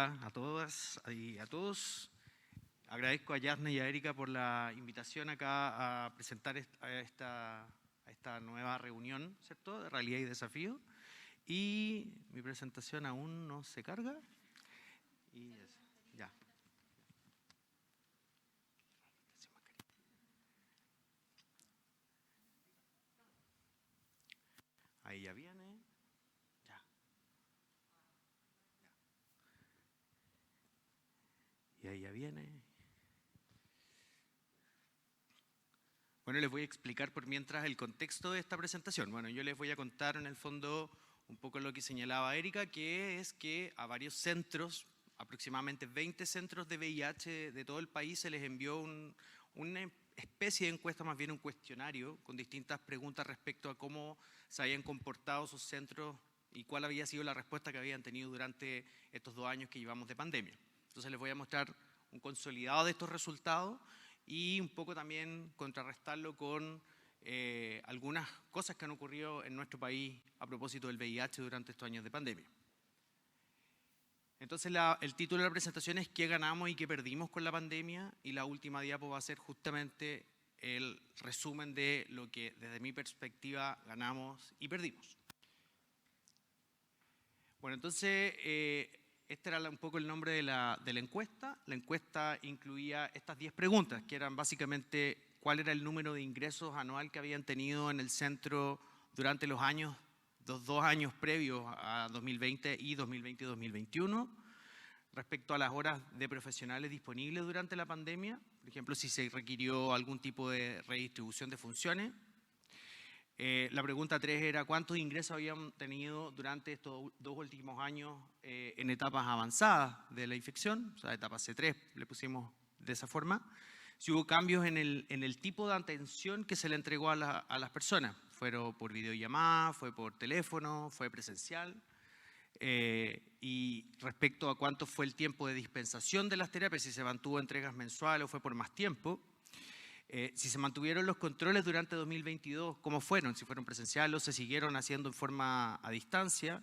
Hola a todas y a todos. Agradezco a Yasna y a Erika por la invitación acá a presentar a esta nueva reunión, ¿cierto?, de realidad y desafío. Y mi presentación aún no se carga. Y eso, ya. Ahí ya viene. Ya. Y ahí ya viene. Bueno, les voy a explicar por mientras el contexto de esta presentación. Bueno, yo les voy a contar en el fondo un poco lo que señalaba Erika, que es que a varios centros, aproximadamente 20 centros de VIH de todo el país, se les envió una especie de encuesta, más bien un cuestionario, con distintas preguntas respecto a cómo se habían comportado sus centros y cuál había sido la respuesta que habían tenido durante estos 2 años que llevamos de pandemia. Entonces les voy a mostrar un consolidado de estos resultados y un poco también contrarrestarlo con algunas cosas que han ocurrido en nuestro país a propósito del VIH durante estos años de pandemia. Entonces el título de la presentación es ¿qué ganamos y qué perdimos con la pandemia? Y la última diapo va a ser justamente el resumen de lo que desde mi perspectiva ganamos y perdimos. Bueno, entonces este era un poco el nombre de la encuesta. La encuesta incluía estas 10 preguntas, que eran básicamente cuál era el número de ingresos anual que habían tenido en el centro durante los años, los 2 años previos a 2020 y 2020 y 2021, respecto a las horas de profesionales disponibles durante la pandemia, por ejemplo, si se requirió algún tipo de redistribución de funciones. La pregunta 3 era cuántos ingresos habían tenido durante estos 2 últimos años en etapas avanzadas de la infección, o sea, etapa C3, le pusimos de esa forma. Si hubo cambios en el tipo de atención que se le entregó a las personas, fueron por videollamada, fue por teléfono, fue presencial. Y respecto a cuánto fue el tiempo de dispensación de las terapias, si se mantuvo entregas mensuales o fue por más tiempo. Si se mantuvieron los controles durante 2022, ¿cómo fueron? Si fueron presenciales o se siguieron haciendo en forma a distancia.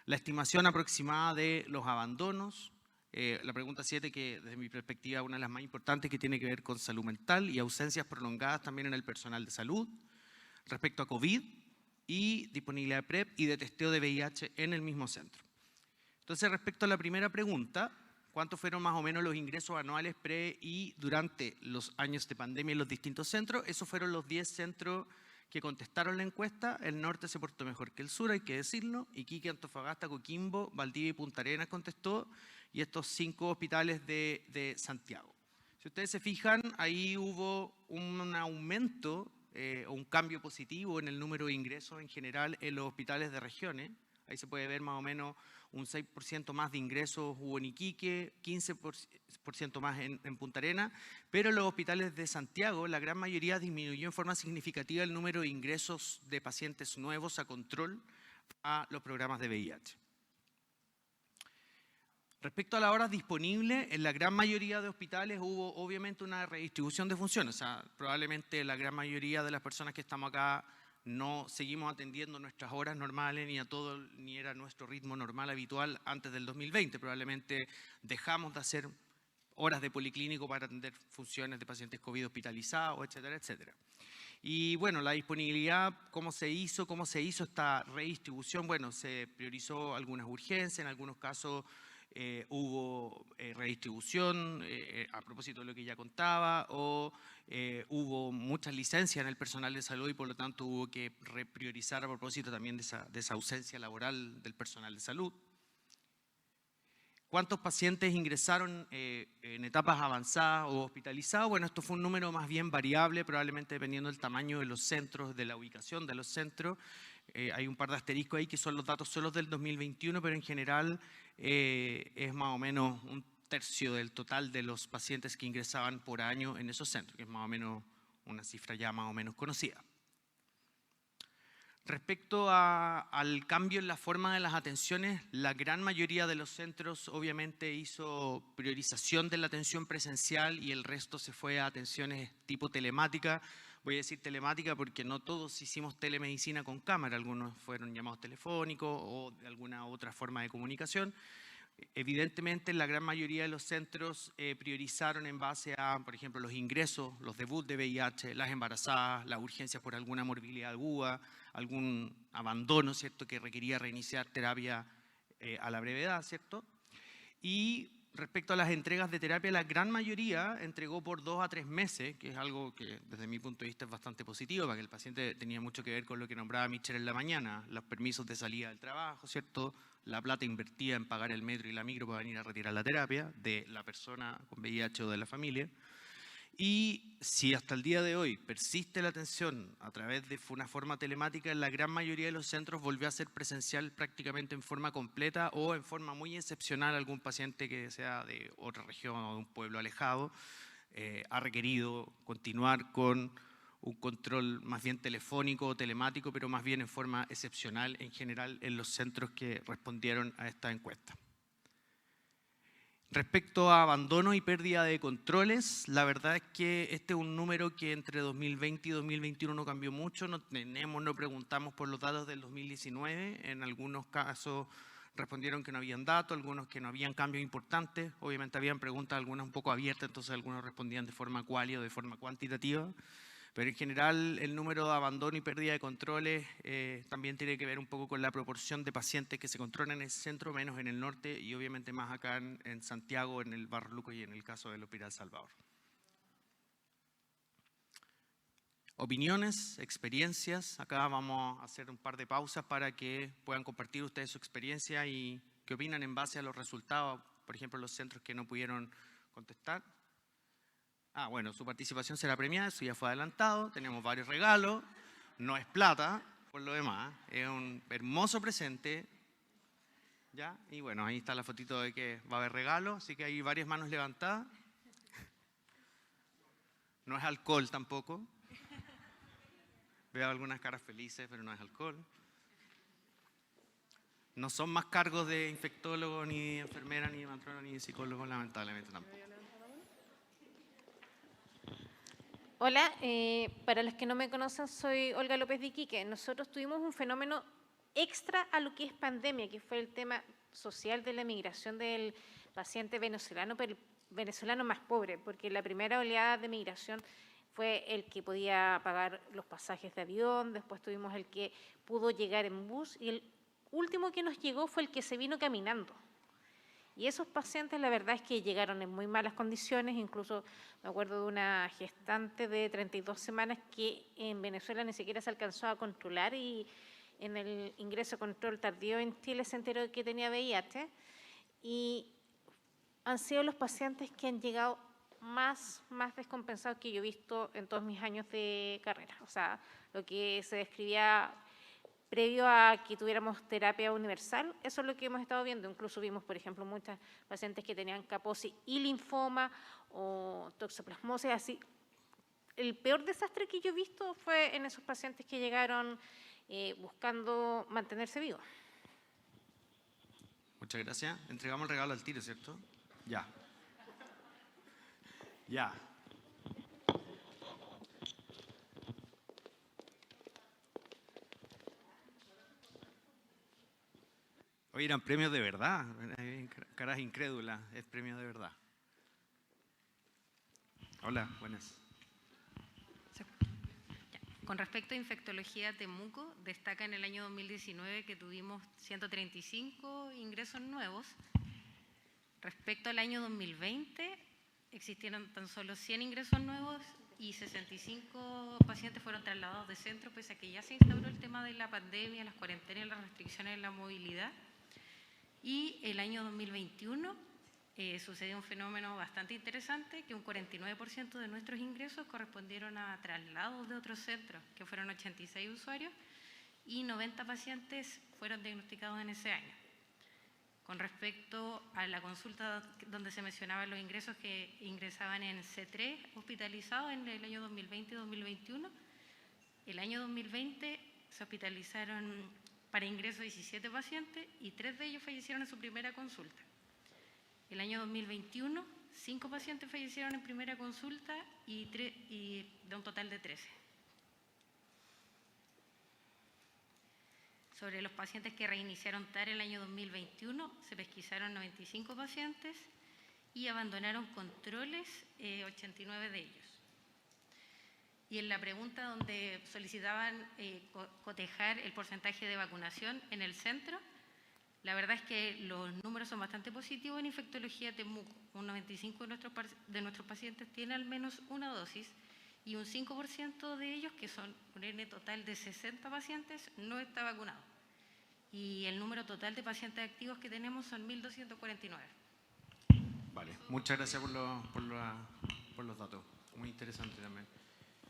La estimación aproximada de los abandonos. La pregunta 7, que desde mi perspectiva es una de las más importantes, que tiene que ver con salud mental y ausencias prolongadas también en el personal de salud. Respecto a COVID y disponibilidad de PrEP y de testeo de VIH en el mismo centro. Entonces, respecto a la primera pregunta, ¿cuántos fueron más o menos los ingresos anuales pre y durante los años de pandemia en los distintos centros? Esos fueron los 10 centros que contestaron la encuesta. El norte se portó mejor que el sur, hay que decirlo. Iquique, Antofagasta, Coquimbo, Valdivia y Punta Arenas contestó. Y estos 5 hospitales de Santiago. Si ustedes se fijan, ahí hubo un aumento o un cambio positivo en el número de ingresos en general en los hospitales de regiones. Ahí se puede ver más o menos un 6% más de ingresos hubo en Iquique, 15% más en Punta Arenas, pero en los hospitales de Santiago la gran mayoría disminuyó en forma significativa el número de ingresos de pacientes nuevos a control a los programas de VIH. Respecto a las horas disponibles, en la gran mayoría de hospitales hubo obviamente una redistribución de funciones. O sea, probablemente la gran mayoría de las personas que estamos acá no seguimos atendiendo nuestras horas normales ni era nuestro ritmo normal habitual antes del 2020. Probablemente dejamos de hacer horas de policlínico para atender funciones de pacientes COVID hospitalizados, etcétera, etcétera. Y bueno, la disponibilidad, ¿cómo se hizo esta redistribución? Bueno, se priorizó algunas urgencias, en algunos casos hubo redistribución a propósito de lo que ya contaba, o hubo muchas licencias en el personal de salud y por lo tanto hubo que repriorizar a propósito también de esa ausencia laboral del personal de salud. ¿Cuántos pacientes ingresaron en etapas avanzadas o hospitalizados? Bueno, esto fue un número más bien variable, probablemente dependiendo del tamaño de los centros, de la ubicación de los centros. Hay un par de asteriscos ahí que son los datos solo del 2021, pero en general es más o menos un tercio del total de los pacientes que ingresaban por año en esos centros, que es más o menos una cifra ya más o menos conocida. Respecto al cambio en la forma de las atenciones, la gran mayoría de los centros obviamente hizo priorización de la atención presencial y el resto se fue a atenciones tipo telemática. Voy a decir telemática porque no todos hicimos telemedicina con cámara, algunos fueron llamados telefónicos o de alguna otra forma de comunicación. Evidentemente, la gran mayoría de los centros priorizaron en base a, por ejemplo, los ingresos, los debuts de VIH, las embarazadas, las urgencias por alguna morbilidad aguda, algún abandono, ¿cierto?, que requería reiniciar terapia a la brevedad, ¿cierto? Y respecto a las entregas de terapia, la gran mayoría entregó por 2 a 3 meses, que es algo que desde mi punto de vista es bastante positivo, para que el paciente tenía mucho que ver con lo que nombraba Michelle en la mañana, los permisos de salida del trabajo, ¿cierto?, la plata invertida en pagar el metro y la micro para venir a retirar la terapia de la persona con VIH o de la familia. Y si hasta el día de hoy persiste la atención a través de una forma telemática, la gran mayoría de los centros volvió a ser presencial prácticamente en forma completa o en forma muy excepcional. Algún paciente que sea de otra región o de un pueblo alejado ha requerido continuar con un control más bien telefónico o telemático, pero más bien en forma excepcional en general en los centros que respondieron a esta encuesta. Respecto a abandono y pérdida de controles, la verdad es que este es un número que entre 2020 y 2021 no cambió mucho. No preguntamos por los datos del 2019. En algunos casos respondieron que no habían datos, algunos que no habían cambios importantes. Obviamente habían preguntas, algunas un poco abiertas, entonces algunos respondían de forma cuali o de forma cuantitativa. Pero en general el número de abandono y pérdida de controles también tiene que ver un poco con la proporción de pacientes que se controlan en el centro, menos en el norte y obviamente más acá en Santiago, en el Barro Luco y en el caso del Hospital Salvador. Opiniones, experiencias. Acá vamos a hacer un par de pausas para que puedan compartir ustedes su experiencia y qué opinan en base a los resultados, por ejemplo, los centros que no pudieron contestar. Bueno, su participación será premiada, eso ya fue adelantado, tenemos varios regalos, no es plata, por lo demás, es un hermoso presente, ¿ya? Y bueno, ahí está la fotito de que va a haber regalo, así que hay varias manos levantadas. No es alcohol tampoco. Veo algunas caras felices, pero no es alcohol. No son más cargos de infectólogo, ni de enfermera, ni de matrona, ni de psicólogo, lamentablemente tampoco. Hola, para los que no me conocen, soy Olga López de Iquique. Nosotros tuvimos un fenómeno extra a lo que es pandemia, que fue el tema social de la migración del paciente venezolano, pero el venezolano más pobre, porque la primera oleada de migración fue el que podía pagar los pasajes de avión, después tuvimos el que pudo llegar en bus y el último que nos llegó fue el que se vino caminando. Y esos pacientes, la verdad es que llegaron en muy malas condiciones, incluso me acuerdo de una gestante de 32 semanas que en Venezuela ni siquiera se alcanzó a controlar y en el ingreso a control tardío en Chile se enteró de que tenía VIH. Y han sido los pacientes que han llegado más descompensados que yo he visto en todos mis años de carrera. O sea, lo que se describía previo a que tuviéramos terapia universal, eso es lo que hemos estado viendo. Incluso vimos, por ejemplo, muchas pacientes que tenían Kaposi y linfoma o toxoplasmosis, así. El peor desastre que yo he visto fue en esos pacientes que llegaron buscando mantenerse vivos. Muchas gracias. Entregamos el regalo al tiro, ¿cierto? Ya. Ya. Oye, eran premios de verdad, caras incrédulas, es premio de verdad. Hola, buenas. Con respecto a infectología Temuco, destaca en el año 2019 que tuvimos 135 ingresos nuevos. Respecto al año 2020, existieron tan solo 100 ingresos nuevos y 65 pacientes fueron trasladados de centro, pese a que ya se instauró el tema de la pandemia, las cuarentenas y las restricciones en la movilidad. Y el año 2021 sucedió un fenómeno bastante interesante, que un 49% de nuestros ingresos correspondieron a traslados de otros centros, que fueron 86 usuarios, y 90 pacientes fueron diagnosticados en ese año. Con respecto a la consulta donde se mencionaban los ingresos que ingresaban en C3 hospitalizados en el año 2020 y 2021, el año 2020 se hospitalizaron para ingreso 17 pacientes y 3 de ellos fallecieron en su primera consulta. El año 2021, 5 pacientes fallecieron en primera consulta y de un total de 13. Sobre los pacientes que reiniciaron TARE el año 2021, se pesquisaron 95 pacientes y abandonaron controles 89 de ellos. Y en la pregunta donde solicitaban cotejar el porcentaje de vacunación en el centro, la verdad es que los números son bastante positivos en infectología Temuco. Un 95% de nuestros pacientes tiene al menos una dosis y un 5% de ellos, que son un N total de 60 pacientes, no está vacunado. Y el número total de pacientes activos que tenemos son 1.249. Vale, muchas gracias por los datos. Muy interesante también.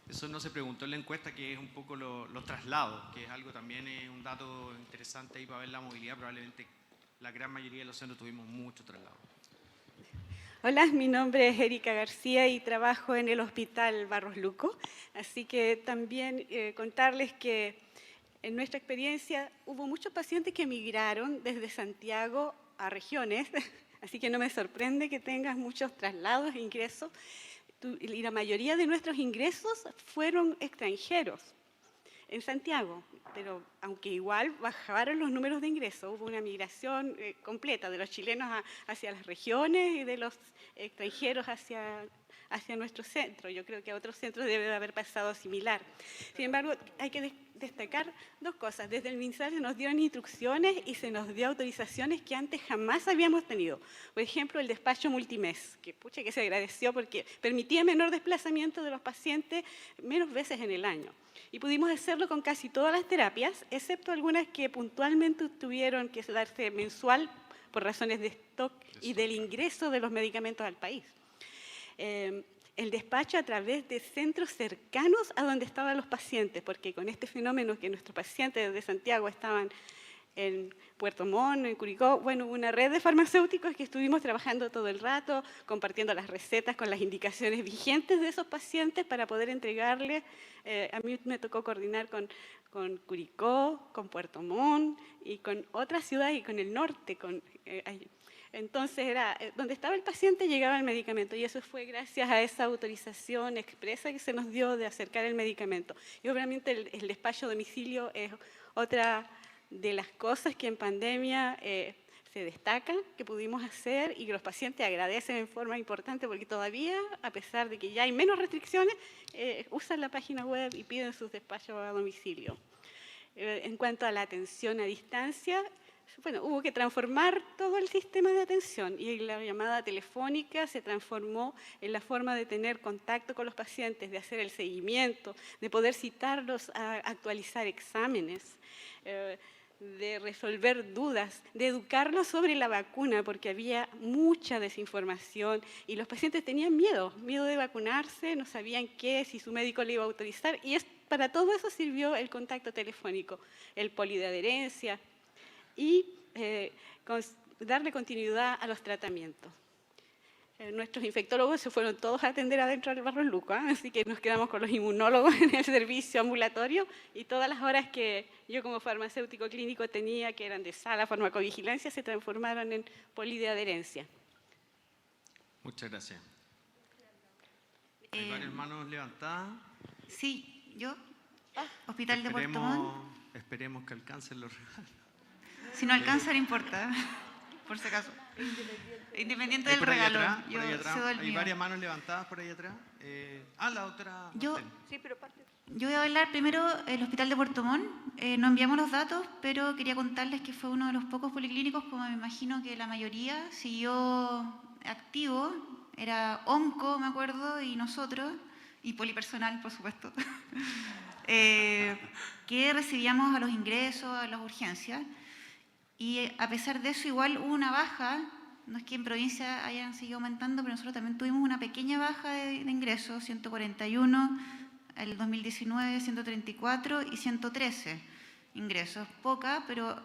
Eso no se preguntó en la encuesta, que es un poco los traslados, que es algo también, un dato interesante ahí para ver la movilidad. Probablemente la gran mayoría de los centros tuvimos mucho traslado. Hola, mi nombre es Erika García y trabajo en el Hospital Barros Luco. Así que también contarles que en nuestra experiencia hubo muchos pacientes que migraron desde Santiago a regiones, así que no me sorprende que tengas muchos traslados e ingresos. Y la mayoría de nuestros ingresos fueron extranjeros en Santiago, pero aunque igual bajaron los números de ingresos, hubo una migración completa de los chilenos hacia las regiones y de los extranjeros hacia nuestro centro. Yo creo que a otros centros debe de haber pasado similar. Sin embargo, hay que destacar dos cosas. Desde el MinSal se nos dieron instrucciones y se nos dio autorizaciones que antes jamás habíamos tenido. Por ejemplo, el despacho multimés, que pucha que se agradeció porque permitía menor desplazamiento de los pacientes menos veces en el año. Y pudimos hacerlo con casi todas las terapias, excepto algunas que puntualmente tuvieron que darse mensual por razones de stock y del ingreso de los medicamentos al país. El despacho a través de centros cercanos a donde estaban los pacientes, porque con este fenómeno que nuestros pacientes de Santiago estaban en Puerto Montt, en Curicó, bueno, una red de farmacéuticos que estuvimos trabajando todo el rato, compartiendo las recetas con las indicaciones vigentes de esos pacientes para poder entregarles. A mí me tocó coordinar con Curicó, con Puerto Montt y con otras ciudades y con el norte. Entonces, era donde estaba el paciente llegaba el medicamento y eso fue gracias a esa autorización expresa que se nos dio de acercar el medicamento. Y obviamente el despacho a domicilio es otra de las cosas que en pandemia se destacan, que pudimos hacer y que los pacientes agradecen en forma importante porque todavía, a pesar de que ya hay menos restricciones, usan la página web y piden sus despachos a domicilio. En cuanto a la atención a distancia, bueno, hubo que transformar todo el sistema de atención y la llamada telefónica se transformó en la forma de tener contacto con los pacientes, de hacer el seguimiento, de poder citarlos a actualizar exámenes, de resolver dudas, de educarlos sobre la vacuna, porque había mucha desinformación y los pacientes tenían miedo de vacunarse, no sabían qué, si su médico le iba a autorizar, y para todo eso sirvió el contacto telefónico, el poli de adherencia y darle continuidad a los tratamientos. Nuestros infectólogos se fueron todos a atender adentro del Barros Luco, así que nos quedamos con los inmunólogos en el servicio ambulatorio y todas las horas que yo como farmacéutico clínico tenía, que eran de sala, farmacovigilancia, se transformaron en poli de adherencia. Muchas gracias. Hay varias manos levantadas. Sí, yo, Hospital de Puerto Montt. Esperemos que alcancen los regalos. Si no alcanza, no importa, por si acaso. Independiente del regalo, yo cedo el mío. Hay varias manos levantadas por ahí atrás. La otra. Yo voy a hablar primero del Hospital de Puerto Montt. No enviamos los datos, pero quería contarles que fue uno de los pocos policlínicos, como me imagino que la mayoría, siguió activo. Era onco, me acuerdo, y nosotros, y polipersonal, por supuesto, que recibíamos a los ingresos, a las urgencias. Y a pesar de eso, igual hubo una baja. No es que en provincia hayan seguido aumentando, pero nosotros también tuvimos una pequeña baja de ingresos, 141, el 2019 134 y 113 ingresos. Poca, pero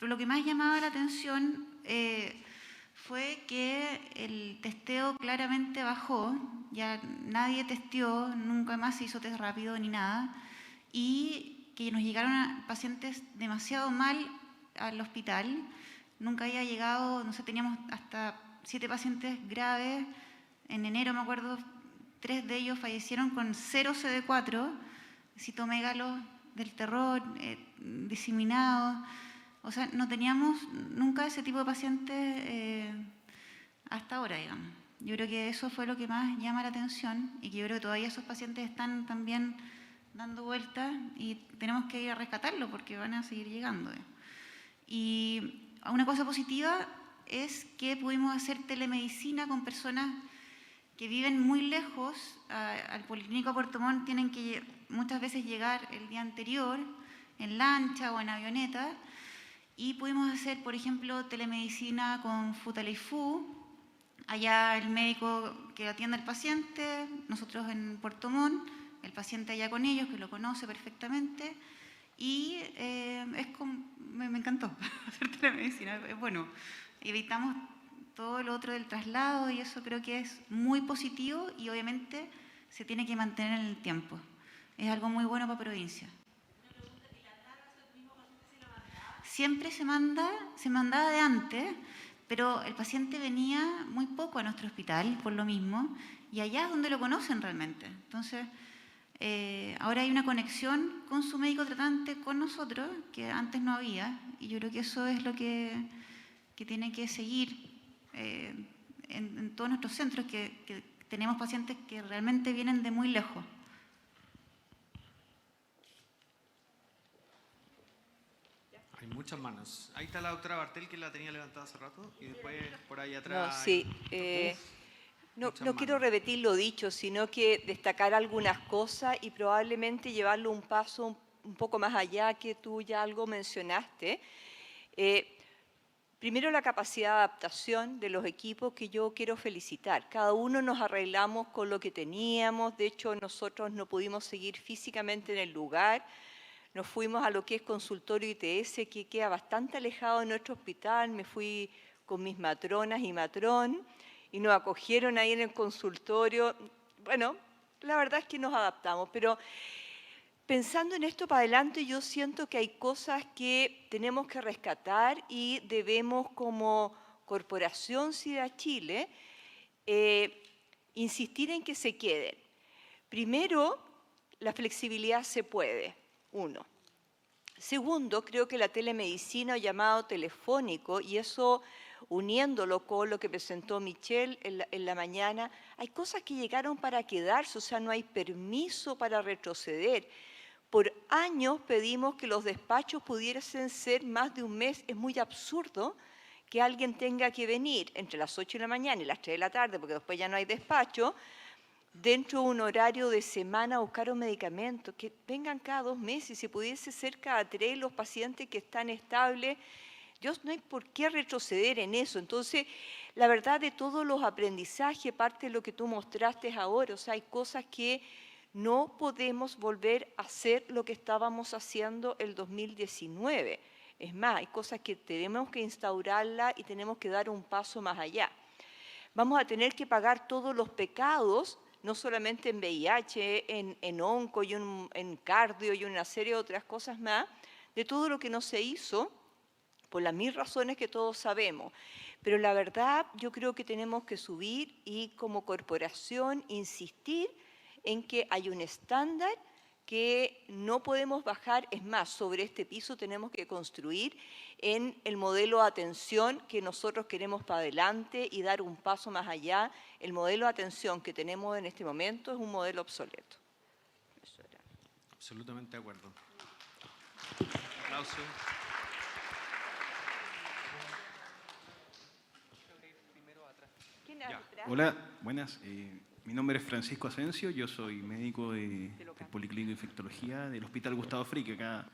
lo que más llamaba la atención fue que el testeo claramente bajó, ya nadie testeó, nunca más se hizo test rápido ni nada, y que nos llegaron pacientes demasiado mal al hospital. Nunca había llegado, no sé, teníamos hasta 7 pacientes graves. En enero, me acuerdo, 3 de ellos fallecieron con 0 CD4, citomegalos del terror diseminados. O sea, no teníamos nunca ese tipo de pacientes hasta ahora, digamos. Yo creo que eso fue lo que más llama la atención y que yo creo que todavía esos pacientes están también dando vueltas y tenemos que ir a rescatarlo porque van a seguir llegando. Y una cosa positiva es que pudimos hacer telemedicina con personas que viven muy lejos. Al Policlínico Puerto Montt tienen que muchas veces llegar el día anterior en lancha o en avioneta, y pudimos hacer, por ejemplo, telemedicina con Futaleufú. Allá el médico que atiende al paciente, nosotros en Puerto Montt, el paciente allá con ellos, que lo conoce perfectamente, y me encantó hacer telemedicina, es bueno. Evitamos todo lo otro del traslado y eso creo que es muy positivo y obviamente se tiene que mantener en el tiempo. Es algo muy bueno para provincia. Siempre se mandaba de antes, pero el paciente venía muy poco a nuestro hospital por lo mismo, y allá es donde lo conocen realmente. Entonces, ahora hay una conexión con su médico tratante, con nosotros, que antes no había, y yo creo que eso es lo que tiene que seguir en todos nuestros centros, que tenemos pacientes que realmente vienen de muy lejos. Hay muchas manos. Ahí está la doctora Bartel, que la tenía levantada hace rato, y después por ahí atrás... No, sí. No quiero repetir lo dicho, sino que destacar algunas cosas y probablemente llevarlo un paso un poco más allá, que tú ya algo mencionaste. Primero, la capacidad de adaptación de los equipos, que yo quiero felicitar. Cada uno nos arreglamos con lo que teníamos. De hecho, nosotros no pudimos seguir físicamente en el lugar. Nos fuimos a lo que es consultorio ITS, que queda bastante alejado de nuestro hospital. Me fui con mis matronas y matrón y nos acogieron ahí en el consultorio. Bueno, la verdad es que nos adaptamos, pero pensando en esto para adelante, yo siento que hay cosas que tenemos que rescatar y debemos, como Corporación SIDA Chile, insistir en que se queden. Primero, la flexibilidad se puede, uno. Segundo, creo que la telemedicina o llamado telefónico, y eso uniéndolo con lo que presentó Michelle en la mañana, hay cosas que llegaron para quedarse, o sea, no hay permiso para retroceder. Por años pedimos que los despachos pudiesen ser más de un mes. Es muy absurdo que alguien tenga que venir entre las 8 de la mañana y las 3 de la tarde, porque después ya no hay despacho, dentro de un horario de semana a buscar un medicamento, que vengan cada 2 meses, si pudiese ser cada 3 los pacientes que están estables. No hay por qué retroceder en eso. Entonces, la verdad, de todos los aprendizajes, parte de lo que tú mostraste ahora, o sea, hay cosas que no podemos volver a hacer lo que estábamos haciendo el 2019. Es más, hay cosas que tenemos que instaurarlas y tenemos que dar un paso más allá. Vamos a tener que pagar todos los pecados, no solamente en VIH, en onco y en cardio y una serie de otras cosas más, de todo lo que no se hizo, por las 1000 razones que todos sabemos. Pero la verdad, yo creo que tenemos que subir y como corporación insistir en que hay un estándar que no podemos bajar. Es más, sobre este piso tenemos que construir en el modelo de atención que nosotros queremos para adelante y dar un paso más allá. El modelo de atención que tenemos en este momento es un modelo obsoleto. Absolutamente de acuerdo. Aplauso. Hola, buenas. Mi nombre es Francisco Asensio, yo soy médico del Policlínico de Infectología del Hospital Gustavo Fricke, acá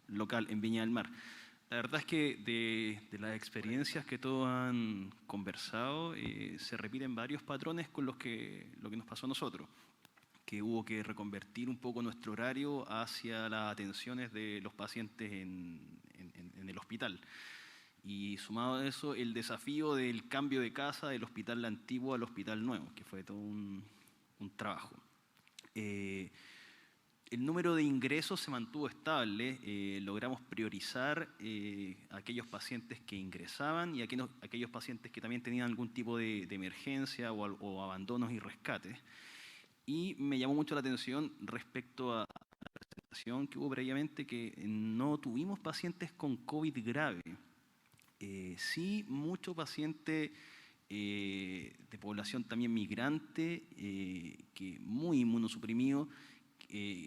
local en Viña del Mar. La verdad es que de las experiencias que todos han conversado, se repiten varios patrones con lo que nos pasó a nosotros, que hubo que reconvertir un poco nuestro horario hacia las atenciones de los pacientes en el hospital. Y sumado a eso, el desafío del cambio de casa del hospital antiguo al hospital nuevo, que fue todo un trabajo. El número de ingresos se mantuvo estable, logramos priorizar aquellos pacientes que ingresaban y aquellos pacientes que también tenían algún tipo de emergencia o abandonos y rescates. Y me llamó mucho la atención respecto a la presentación que hubo previamente, que no tuvimos pacientes con COVID grave. Sí, mucho paciente de población también migrante, que muy inmunosuprimido,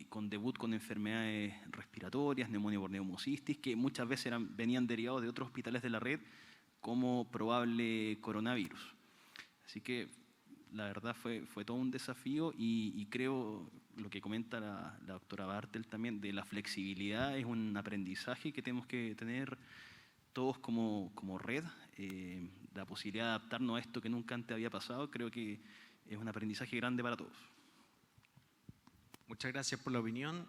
con debut con enfermedades respiratorias, neumonía por neumocistis, que muchas veces venían derivados de otros hospitales de la red como probable coronavirus. Así que la verdad fue todo un desafío y creo lo que comenta la doctora Bartel también de la flexibilidad es un aprendizaje que tenemos que tener todos como red. La posibilidad de adaptarnos a esto que nunca antes había pasado, creo que es un aprendizaje grande para todos. Muchas gracias por la opinión.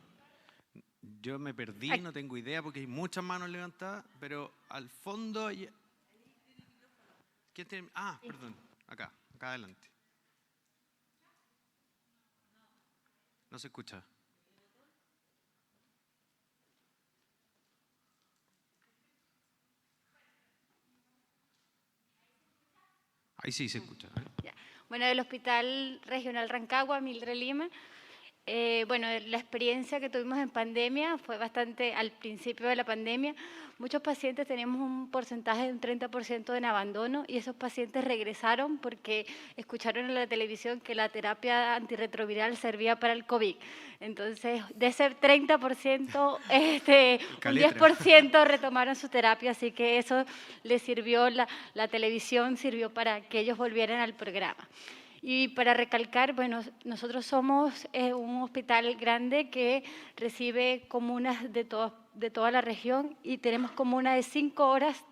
Yo me perdí, no tengo idea porque hay muchas manos levantadas, pero al fondo... ¿Quién tiene? Ah, perdón, acá adelante. No se escucha. Ahí sí se escucha. Bueno, del Hospital Regional Rancagua, Mildred Lima. Bueno, la experiencia que tuvimos en pandemia fue bastante, al principio de la pandemia, muchos pacientes teníamos un porcentaje de un 30% en abandono y esos pacientes regresaron porque escucharon en la televisión que la terapia antirretroviral servía para el COVID. Entonces, de ese 30%, un 10% retomaron su terapia, así que eso les sirvió, la televisión sirvió para que ellos volvieran al programa. Y para recalcar, bueno, nosotros somos un hospital grande que recibe comunas de toda la región y tenemos comunas de 5 horas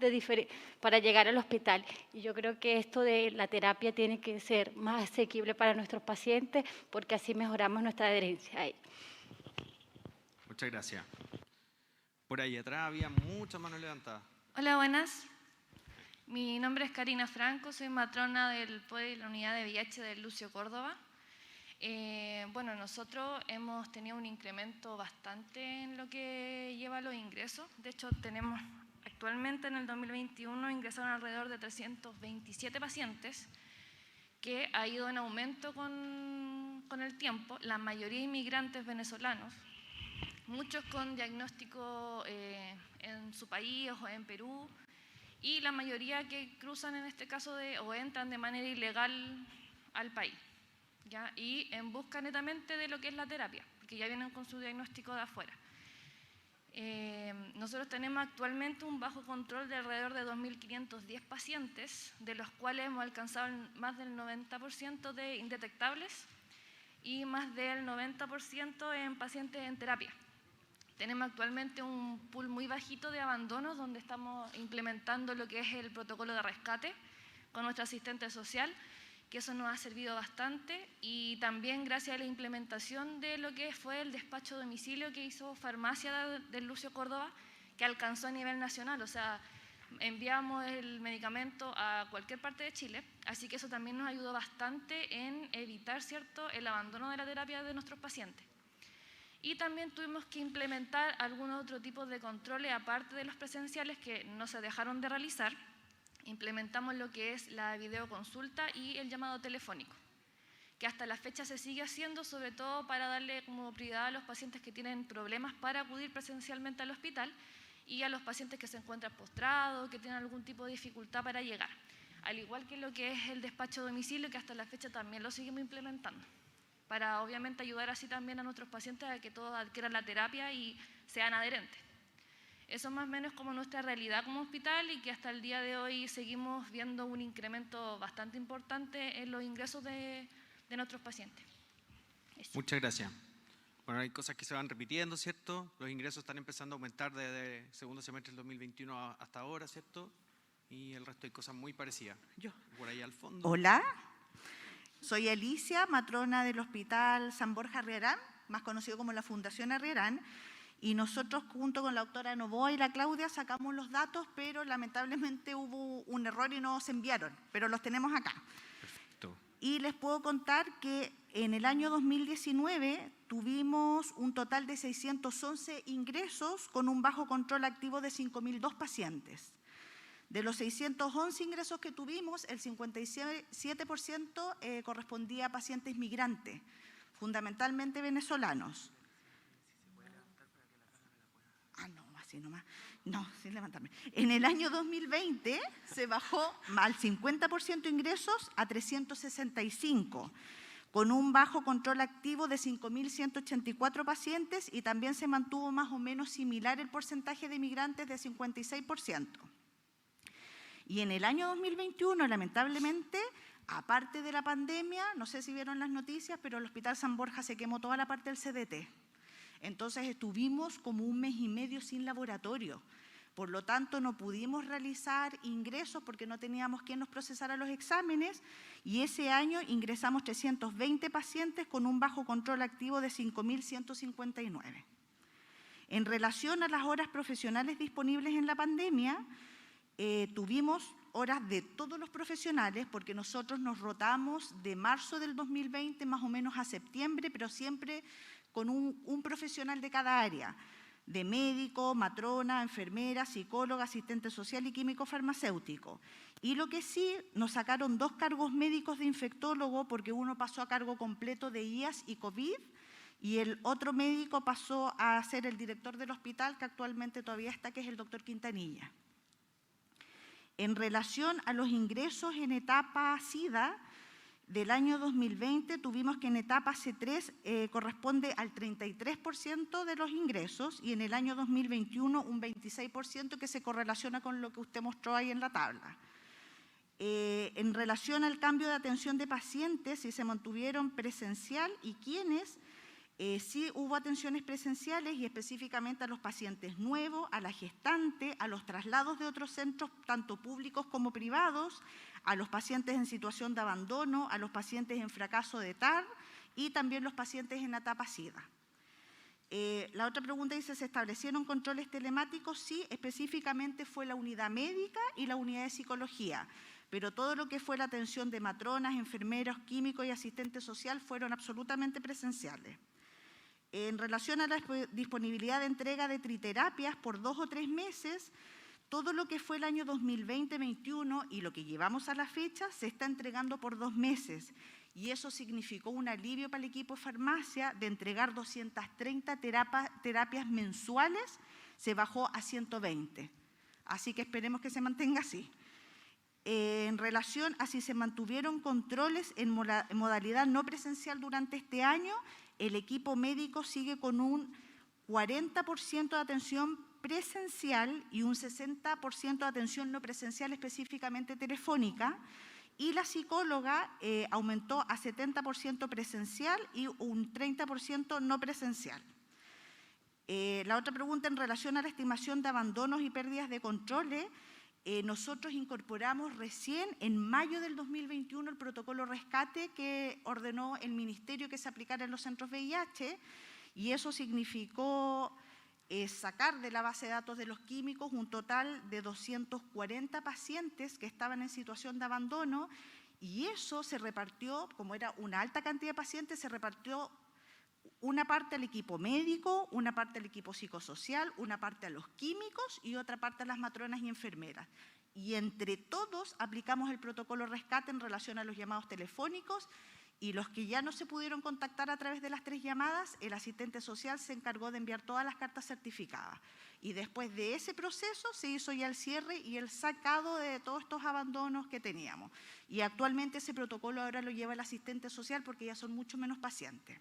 para llegar al hospital. Y yo creo que esto de la terapia tiene que ser más asequible para nuestros pacientes porque así mejoramos nuestra adherencia a ellos. Muchas gracias. Por ahí atrás había muchas manos levantadas. Hola, buenas. Mi nombre es Karina Franco, soy matrona del POE de la unidad de VIH del Lucio Córdoba. Bueno, nosotros hemos tenido un incremento bastante en lo que lleva a los ingresos. De hecho, tenemos actualmente en el 2021 ingresaron alrededor de 327 pacientes, que ha ido en aumento con el tiempo, la mayoría inmigrantes venezolanos, muchos con diagnóstico en su país o en Perú, y la mayoría que cruzan en este caso o entran de manera ilegal al país, ¿ya? Y en busca netamente de lo que es la terapia, porque ya vienen con su diagnóstico de afuera. Nosotros tenemos actualmente un bajo control de alrededor de 2.510 pacientes, de los cuales hemos alcanzado más del 90% de indetectables y más del 90% en pacientes en terapia. Tenemos actualmente un pool muy bajito de abandonos donde estamos implementando lo que es el protocolo de rescate con nuestra asistente social, que eso nos ha servido bastante, y también gracias a la implementación de lo que fue el despacho a domicilio que hizo Farmacia del Lucio Córdoba, que alcanzó a nivel nacional, o sea, enviamos el medicamento a cualquier parte de Chile, así que eso también nos ayudó bastante en evitar, ¿cierto?, el abandono de la terapia de nuestros pacientes. Y también tuvimos que implementar algunos otros tipos de controles, aparte de los presenciales, que no se dejaron de realizar. Implementamos lo que es la videoconsulta y el llamado telefónico, que hasta la fecha se sigue haciendo, sobre todo para darle como prioridad a los pacientes que tienen problemas para acudir presencialmente al hospital y a los pacientes que se encuentran postrados, que tienen algún tipo de dificultad para llegar. Al igual que lo que es el despacho a domicilio, que hasta la fecha también lo seguimos implementando, para obviamente ayudar así también a nuestros pacientes a que todos adquieran la terapia y sean adherentes. Eso más o menos como nuestra realidad como hospital, y que hasta el día de hoy seguimos viendo un incremento bastante importante en los ingresos de nuestros pacientes. Eso. Muchas gracias. Bueno, hay cosas que se van repitiendo, ¿cierto? Los ingresos están empezando a aumentar desde el segundo semestre del 2021 hasta ahora, ¿cierto? Y el resto hay cosas muy parecidas. Yo. Por ahí al fondo. Hola, soy Alicia, matrona del Hospital San Borja Arriarán, más conocido como la Fundación Arriarán, y nosotros junto con la doctora Novoa y la Claudia sacamos los datos, pero lamentablemente hubo un error y no se enviaron, pero los tenemos acá. Perfecto. Y les puedo contar que en el año 2019 tuvimos un total de 611 ingresos con un bajo control activo de 5.002 pacientes. De los 611 ingresos que tuvimos, el 57% correspondía a pacientes migrantes, fundamentalmente venezolanos. así nomás. No, sin levantarme. En el año 2020 se bajó al 50% ingresos a 365, con un bajo control activo de 5.184 pacientes y también se mantuvo más o menos similar el porcentaje de migrantes de 56%. Y en el año 2021, lamentablemente, aparte de la pandemia, no sé si vieron las noticias, pero el Hospital San Borja se quemó toda la parte del CDT. Entonces estuvimos como 1 mes y medio sin laboratorio. Por lo tanto, no pudimos realizar ingresos porque no teníamos quien nos procesara los exámenes y ese año ingresamos 320 pacientes con un bajo control activo de 5.159. En relación a las horas profesionales disponibles en la pandemia, tuvimos horas de todos los profesionales porque nosotros nos rotamos de marzo del 2020 más o menos a septiembre, pero siempre con un profesional de cada área, de médico, matrona, enfermera, psicóloga, asistente social y químico farmacéutico. Y lo que sí, nos sacaron 2 cargos médicos de infectólogo porque uno pasó a cargo completo de IAS y COVID y el otro médico pasó a ser el director del hospital que actualmente todavía está, que es el doctor Quintanilla. En relación a los ingresos en etapa SIDA, del año 2020 tuvimos que en etapa C3 corresponde al 33% de los ingresos y en el año 2021 un 26% que se correlaciona con lo que usted mostró ahí en la tabla. En relación al cambio de atención de pacientes, si se mantuvieron presencial y quiénes, sí hubo atenciones presenciales y específicamente a los pacientes nuevos, a la gestante, a los traslados de otros centros, tanto públicos como privados, a los pacientes en situación de abandono, a los pacientes en fracaso de TAR y también los pacientes en etapa SIDA. La otra pregunta dice, ¿se establecieron controles telemáticos? Sí, específicamente fue la unidad médica y la unidad de psicología, pero todo lo que fue la atención de matronas, enfermeros, químicos y asistentes social fueron absolutamente presenciales. En relación a la disponibilidad de entrega de triterapias por 2 o 3 meses, todo lo que fue el año 2020-21 y lo que llevamos a la fecha se está entregando por 2 meses y eso significó un alivio para el equipo de farmacia de entregar 230 terapias mensuales, se bajó a 120. Así que esperemos que se mantenga así. En relación a si se mantuvieron controles en modalidad no presencial durante este año, el equipo médico sigue con un 40% de atención presencial y un 60% de atención no presencial, específicamente telefónica, y la psicóloga aumentó a 70% presencial y un 30% no presencial. La otra pregunta en relación a la estimación de abandonos y pérdidas de controles, nosotros incorporamos recién en mayo del 2021 el protocolo rescate que ordenó el Ministerio que se aplicara en los centros VIH y eso significó sacar de la base de datos de los químicos un total de 240 pacientes que estaban en situación de abandono y eso se repartió, como era una alta cantidad de pacientes, se repartió una parte al equipo médico, una parte al equipo psicosocial, una parte a los químicos y otra parte a las matronas y enfermeras. Y entre todos aplicamos el protocolo rescate en relación a los llamados telefónicos y los que ya no se pudieron contactar a través de las 3 llamadas, el asistente social se encargó de enviar todas las cartas certificadas. Y después de ese proceso se hizo ya el cierre y el sacado de todos estos abandonos que teníamos. Y actualmente ese protocolo ahora lo lleva el asistente social porque ya son mucho menos pacientes.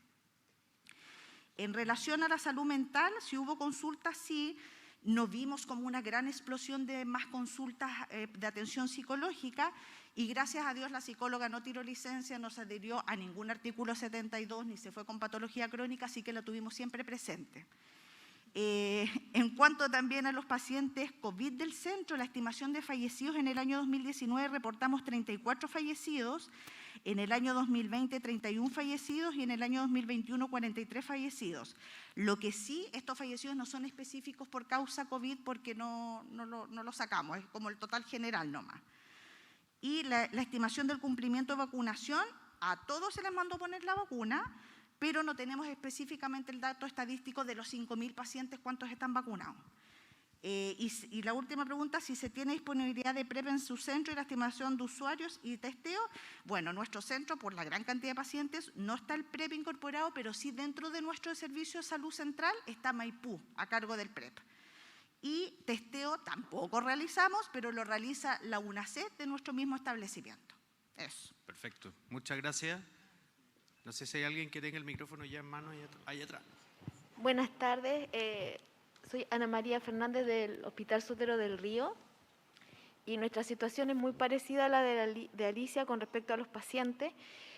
En relación a la salud mental, si hubo consultas, sí, no vimos como una gran explosión de más consultas de atención psicológica y gracias a Dios la psicóloga no tiró licencia, no se adhirió a ningún artículo 72 ni se fue con patología crónica, así que la tuvimos siempre presente. En cuanto también a los pacientes COVID del centro, la estimación de fallecidos en el año 2019 reportamos 34 fallecidos, en el año 2020 31 fallecidos y en el año 2021 43 fallecidos. Lo que sí, estos fallecidos no son específicos por causa COVID porque no lo sacamos, es como el total general nomás. Y la estimación del cumplimiento de vacunación, a todos se les mandó poner la vacuna, pero no tenemos específicamente el dato estadístico de los 5.000 pacientes, cuántos están vacunados. Y la última pregunta, si se tiene disponibilidad de PrEP en su centro y la estimación de usuarios y testeo. Bueno, nuestro centro, por la gran cantidad de pacientes, no está el PrEP incorporado, pero sí dentro de nuestro servicio de salud central está Maipú, a cargo del PrEP. y testeo tampoco realizamos, pero lo realiza la UNACET de nuestro mismo establecimiento. Eso. Perfecto, muchas gracias. No sé si hay alguien que tenga el micrófono ya en mano ahí atrás. Buenas tardes, soy Ana María Fernández del Hospital Sotero del Río y nuestra situación es muy parecida a la de Alicia con respecto a los pacientes,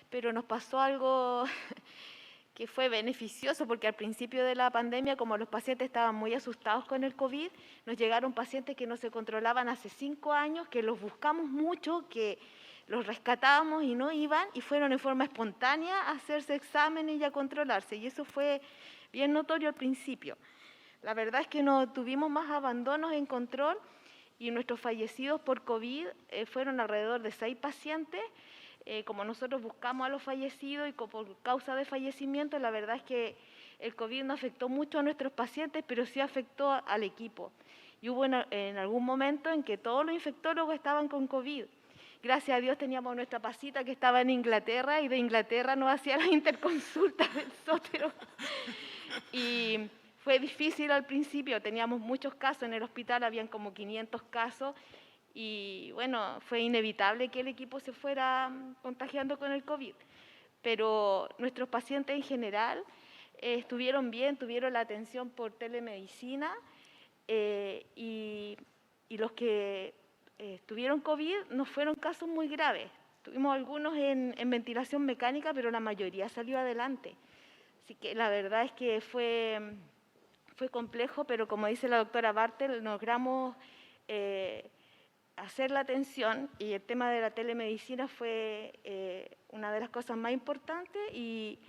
pero nos pasó algo que fue beneficioso porque al principio de la pandemia, como los pacientes estaban muy asustados con el COVID, nos llegaron pacientes que no se controlaban hace 5 años, que los buscamos mucho, que los rescatábamos y no iban y fueron en forma espontánea a hacerse exámenes y a controlarse, y eso fue bien notorio al principio. La verdad es que no tuvimos más abandonos en control y nuestros fallecidos por COVID fueron alrededor de 6 pacientes. Como nosotros buscamos a los fallecidos y por causa de fallecimiento, la verdad es que el COVID no afectó mucho a nuestros pacientes, pero sí afectó al equipo. Y hubo en algún momento en que todos los infectólogos estaban con COVID. Gracias a Dios teníamos nuestra pasita que estaba en Inglaterra y de Inglaterra nos hacía las interconsultas del Sotero. Y fue difícil al principio, teníamos muchos casos en el hospital, habían como 500 casos y bueno, fue inevitable que el equipo se fuera contagiando con el COVID. Pero nuestros pacientes en general estuvieron bien, tuvieron la atención por telemedicina y los que tuvieron COVID no fueron casos muy graves. Tuvimos algunos en ventilación mecánica, pero la mayoría salió adelante. Así que la verdad es que fue complejo, pero como dice la doctora Bartel, logramos hacer la atención y el tema de la telemedicina fue una de las cosas más importantes y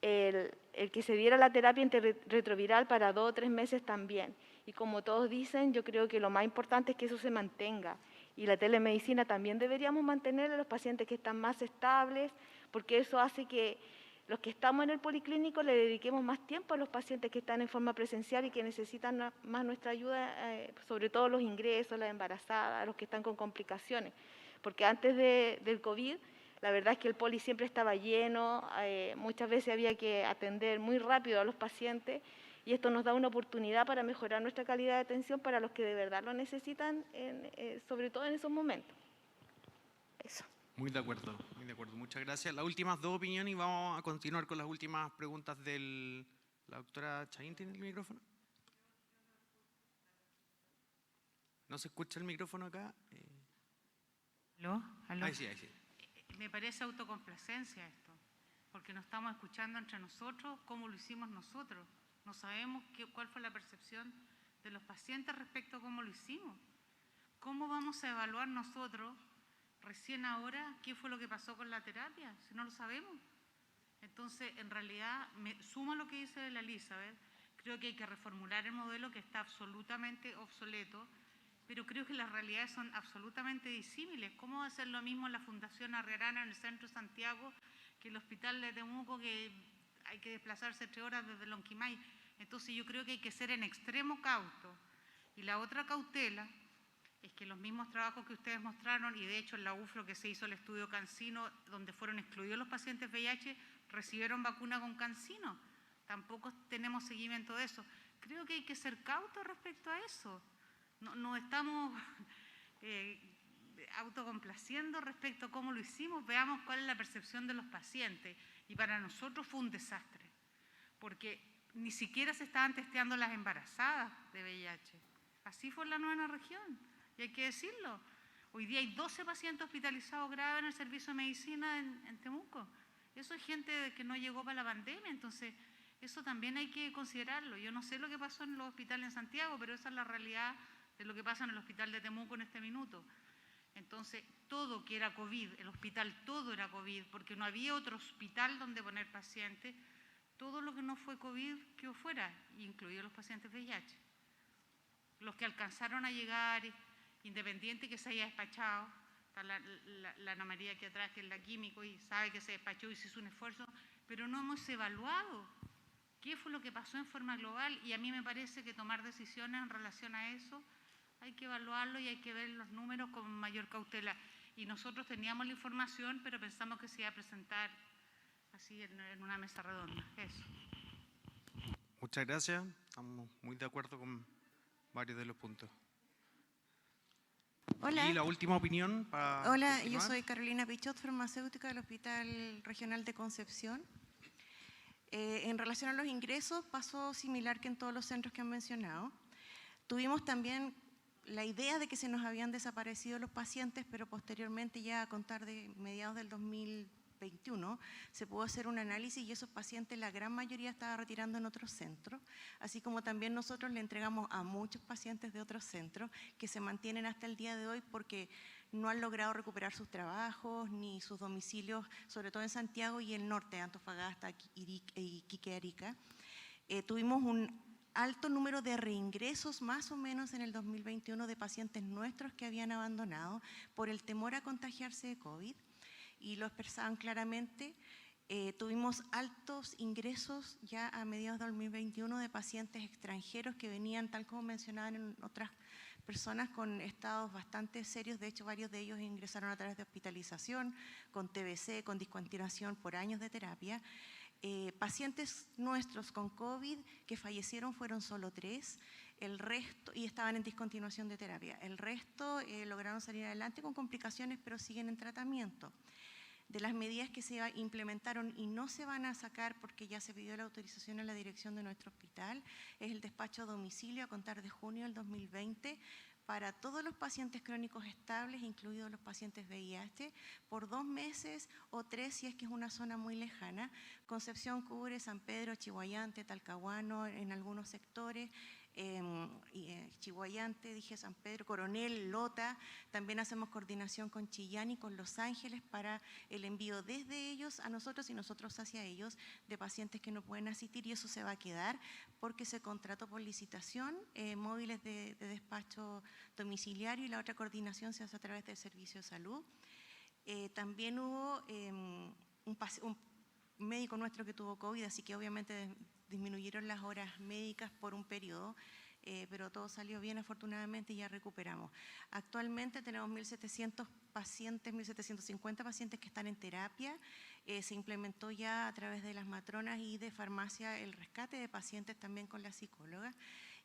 el que se diera la terapia retroviral para 2 o 3 meses también. Y como todos dicen, yo creo que lo más importante es que eso se mantenga. Y la telemedicina también deberíamos mantener a los pacientes que están más estables, porque eso hace que los que estamos en el policlínico le dediquemos más tiempo a los pacientes que están en forma presencial y que necesitan más nuestra ayuda, sobre todo los ingresos, las embarazadas, los que están con complicaciones. Porque antes del COVID, la verdad es que el poli siempre estaba lleno, muchas veces había que atender muy rápido a los pacientes y esto nos da una oportunidad para mejorar nuestra calidad de atención para los que de verdad lo necesitan, sobre todo en esos momentos. Eso. Muy de acuerdo, muy de acuerdo. Muchas gracias. Las últimas 2 opiniones y vamos a continuar con las últimas preguntas del... ¿La doctora Chaín tiene el micrófono? ¿No se escucha el micrófono acá? ¿Aló? ¿Aló? Ahí sí, ahí sí. Me parece autocomplacencia esto, porque no estamos escuchando entre nosotros cómo lo hicimos nosotros. No sabemos cuál fue la percepción de los pacientes respecto a cómo lo hicimos. ¿Cómo vamos a evaluar nosotros recién ahora qué fue lo que pasó con la terapia, si no lo sabemos? Entonces, en realidad, me sumo a lo que dice la Elizabeth, creo que hay que reformular el modelo que está absolutamente obsoleto, pero creo que las realidades son absolutamente disímiles. ¿Cómo va a ser lo mismo la Fundación Arriarana en el centro de Santiago que el Hospital de Temuco, que hay que desplazarse 3 horas desde Lonquimay? Entonces, yo creo que hay que ser en extremo cauto. Y la otra cautela es que los mismos trabajos que ustedes mostraron, y de hecho en la UFRO que se hizo el estudio CanSino, donde fueron excluidos los pacientes VIH, recibieron vacuna con CanSino. Tampoco tenemos seguimiento de eso. Creo que hay que ser cautos respecto a eso. No estamos autocomplaciendo respecto a cómo lo hicimos. Veamos cuál es la percepción de los pacientes. Y para nosotros fue un desastre, porque ni siquiera se estaban testeando las embarazadas de VIH. Así fue en la 9ª región. Y hay que decirlo, hoy día hay 12 pacientes hospitalizados graves en el servicio de medicina en Temuco. Eso es gente que no llegó para la pandemia, entonces eso también hay que considerarlo. Yo no sé lo que pasó en los hospitales en Santiago, pero esa es la realidad de lo que pasa en el hospital de Temuco en este minuto. Entonces, todo que era COVID, el hospital todo era COVID, porque no había otro hospital donde poner pacientes, todo lo que no fue COVID quedó fuera, incluidos los pacientes VIH. Los que alcanzaron a llegar, independiente que se haya despachado, está la Ana María aquí atrás, que es la químico, y sabe que se despachó y se hizo un esfuerzo, pero no hemos evaluado qué fue lo que pasó en forma global, y a mí me parece que tomar decisiones en relación a eso hay que evaluarlo y hay que ver los números con mayor cautela. Y nosotros teníamos la información, pero pensamos que se iba a presentar así en una mesa redonda. Eso. Muchas gracias. Estamos muy de acuerdo con varios de los puntos. Hola. Y la última opinión para Hola, yo continuar. soy Carolina Pichot, farmacéutica del Hospital Regional de Concepción. En relación a los ingresos, pasó similar que en todos los centros que han mencionado. Tuvimos también la idea de que se nos habían desaparecido los pacientes, pero posteriormente, ya a contar de mediados del 2021, se pudo hacer un análisis y esos pacientes, la gran mayoría estaba retirando en otros centros, así como también nosotros le entregamos a muchos pacientes de otros centros que se mantienen hasta el día de hoy porque no han logrado recuperar sus trabajos ni sus domicilios, sobre todo en Santiago y el norte, Antofagasta, Iquique, Arica. Tuvimos un alto número de reingresos más o menos en el 2021 de pacientes nuestros que habían abandonado por el temor a contagiarse de COVID y lo expresaban claramente. Tuvimos altos ingresos ya a mediados del 2021 de pacientes extranjeros que venían, tal como mencionaban en otras personas, con estados bastante serios. De hecho, varios de ellos ingresaron a través de hospitalización, con TBC, con discontinuación por años de terapia. Pacientes nuestros con COVID que fallecieron fueron solo 3, el resto, y estaban en discontinuación de terapia. El resto lograron salir adelante con complicaciones, pero siguen en tratamiento. De las medidas que se implementaron y no se van a sacar porque ya se pidió la autorización a la dirección de nuestro hospital, es el despacho a domicilio a contar de junio del 2020 para todos los pacientes crónicos estables, incluidos los pacientes VIH, por 2 meses o 3 si es que es una zona muy lejana. Concepción cubre San Pedro, Chihuayante, Talcahuano, en algunos sectores, Chihuayante, dije San Pedro, Coronel, Lota. También hacemos coordinación con Chillán y con Los Ángeles para el envío desde ellos a nosotros y nosotros hacia ellos de pacientes que no pueden asistir, y eso se va a quedar porque se contrató por licitación móviles de despacho domiciliario, y la otra coordinación se hace a través del Servicio de Salud. También hubo un médico nuestro que tuvo COVID, así que obviamente disminuyeron las horas médicas por un periodo, pero todo salió bien afortunadamente y ya recuperamos. Actualmente tenemos 1.700 pacientes, 1.750 pacientes que están en terapia. Se implementó ya a través de las matronas y de farmacia el rescate de pacientes también con la psicóloga.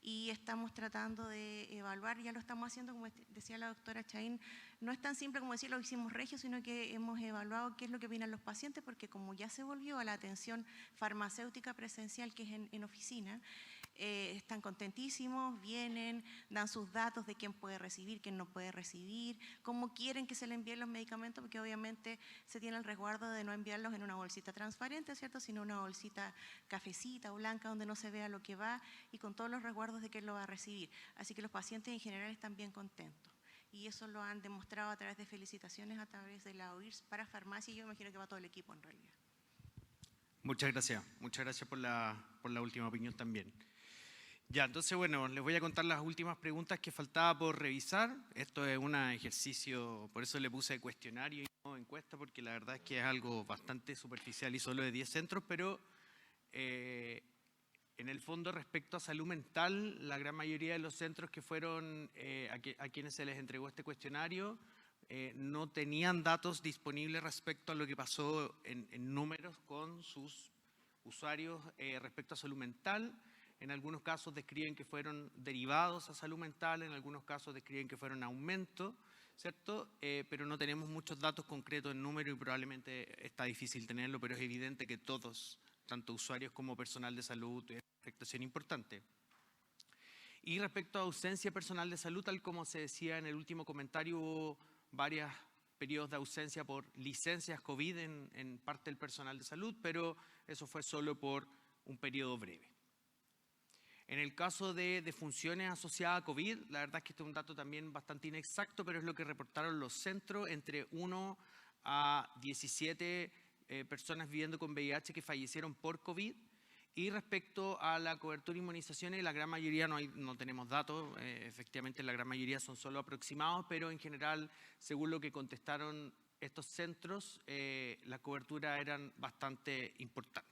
Y estamos tratando de evaluar, ya lo estamos haciendo, como decía la doctora Chaín, no es tan simple como decir lo hicimos regio, sino que hemos evaluado qué es lo que opinan los pacientes, porque como ya se volvió a la atención farmacéutica presencial, que es en oficina, están contentísimos, vienen, dan sus datos de quién puede recibir, quién no puede recibir, cómo quieren que se le envíen los medicamentos, porque obviamente se tiene el resguardo de no enviarlos en una bolsita transparente, ¿cierto?, sino una bolsita cafecita o blanca donde no se vea lo que va, y con todos los resguardos de quién lo va a recibir. Así que los pacientes en general están bien contentos. Y eso lo han demostrado a través de felicitaciones, a través de la OIRS para farmacia, y yo imagino que va todo el equipo en realidad. Muchas gracias por la última opinión también. Ya, entonces, bueno, les voy a contar las últimas preguntas que faltaba por revisar. Esto es un ejercicio, por eso le puse cuestionario y no encuesta, porque la verdad es que es algo bastante superficial y solo de 10 centros, pero en el fondo, respecto a salud mental, la gran mayoría de los centros que fueron a quienes se les entregó este cuestionario no tenían datos disponibles respecto a lo que pasó en números con sus usuarios respecto a salud mental. En algunos casos describen que fueron derivados a salud mental, en algunos casos describen que fueron aumento, ¿cierto? Pero no tenemos muchos datos concretos en número y probablemente está difícil tenerlo, pero es evidente que todos, tanto usuarios como personal de salud, es una afectación importante. Y respecto a ausencia personal de salud, tal como se decía en el último comentario, hubo varios periodos de ausencia por licencias COVID en parte del personal de salud, pero eso fue solo por un periodo breve. En el caso de defunciones asociadas a COVID, la verdad es que este es un dato también bastante inexacto, pero es lo que reportaron los centros, entre 1 a 17 personas viviendo con VIH que fallecieron por COVID. Y respecto a la cobertura de inmunizaciones, la gran mayoría no tenemos datos, efectivamente la gran mayoría son solo aproximados, pero en general, según lo que contestaron estos centros, la cobertura eran bastante importante.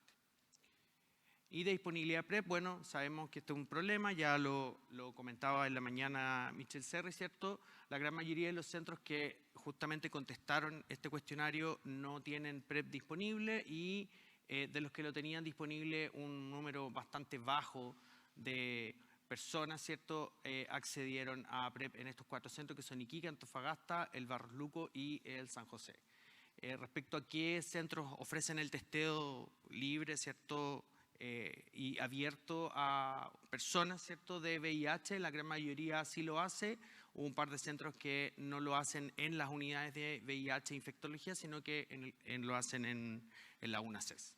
Y de disponibilidad PrEP, bueno, sabemos que este es un problema, ya lo comentaba en la mañana Michelle Serri, ¿cierto? La gran mayoría de los centros que justamente contestaron este cuestionario no tienen PrEP disponible, y de los que lo tenían disponible un número bastante bajo de personas, ¿cierto?, accedieron a PrEP en estos 4 centros que son Iquique, Antofagasta, el Barros Luco y el San José. Respecto a qué centros ofrecen el testeo libre, ¿cierto?, y abierto a personas, ¿cierto?, de VIH, la gran mayoría sí lo hace. Hubo un par de centros que no lo hacen en las unidades de VIH e infectología, sino que lo hacen en la UNACES.